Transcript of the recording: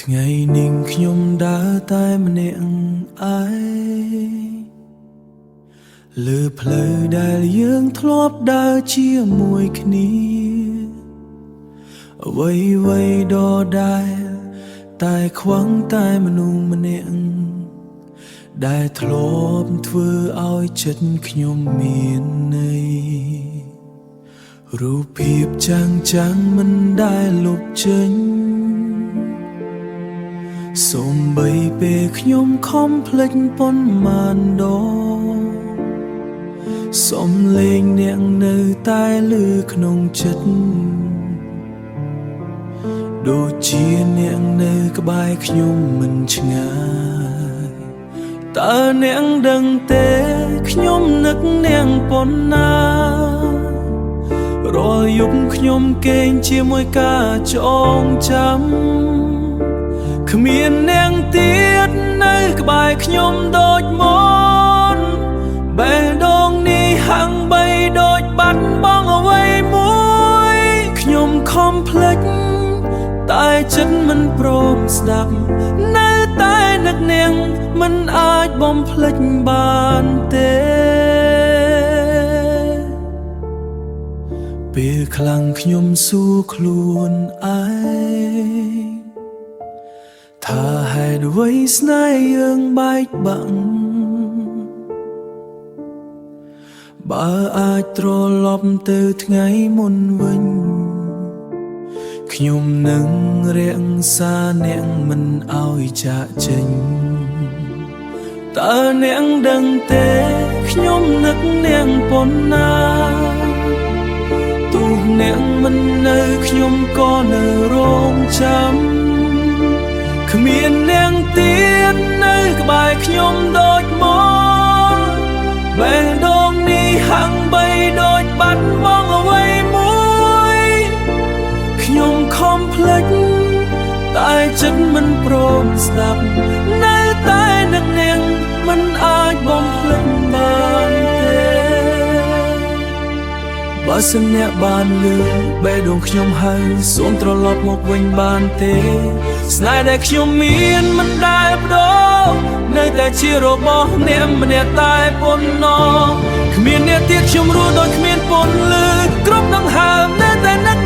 ថ្ងៃនេះខ្ញុំដើរតែម្នាក់ឯងលើផ្លូវដែលយើងធ្លាប់ដើរជាមួយគ្នាអ្វីៗដដែលតែខ្វឹងតែមនុស្សម្នាក់ដែលធ្លាប់ធ្វើឲ្យចិត្តខ្ញុំមានន័យរូបភាពចាំងមិនដែលលុបចេញសូម្បីពេលខ្ញុំខំភ្លេចប៉ុន្មានដងសំឡេងអ្នកនៅតែឮក្នុងចិត្តដូចជាអ្នកនៅក្បែរខ្ញុំមិនឆ្ងាយតើអ្នកដឹងទេខ្ញុំនឹកអ្នកប៉ុណ្ណារាល់យប់ខ្ញុំគេងជាមួយការចងចាំគ្មានអ្នកទៀតនៅក្បែរខ្ញុំដូចមុនបេះដូងនេះហាំងបីដូចបាត់បង់អ្វីមួយខ្ញុំខំភ្លេចតែចិត្តមិនព្រមស្ដាប់នៅតែនឹកនាងមិនអាចបំភ្លេចបានទេពេលខ្លាំងខ្ញុំសួរខ្លួនឯងថាហេតុអ្វីស្នេហ៍យើងបែកបាក់បើអាចត្រឡប់ទៅថ្ងៃមុនវិញខ្ញុំនឹងរក្សាអ្នកមិនឲ្យចាកចេញតើអ្នកដឹងទេខ្ញុំនឹកអ្នកប៉ុណ្ណាទោះអ្នកមិននៅខ្ញុំក៏នៅរងចាំគ្មានអ្នកទៀតនៅក្បែរខ្ញុំដូចមុនបេះដូងនេះហាំងបីដូចបាត់បង់អ្វីមួយខ្ញុំខំភ្លេចតែចិត្តមិនព្រមស្ដាប់នៅតែនឹកនាងមិនអាចបំភ្លេចបានទេបើសិនអ្នកបានលឺបេះដូងខ្ញុំហើយសូមត្រឡប់មកវិញបានទេស្នេហ៍ដែលខ្ញុំមានមិនដែលបដូរនៅតែជារបស់អ្នកម្នាក់តែប៉ុណ្ណោះគ្មានអ្នកទៀតខ្ញុំរស់ដោយគ្មានពន្លឺគ្រប់ដង្ហើមនៅតែនឹក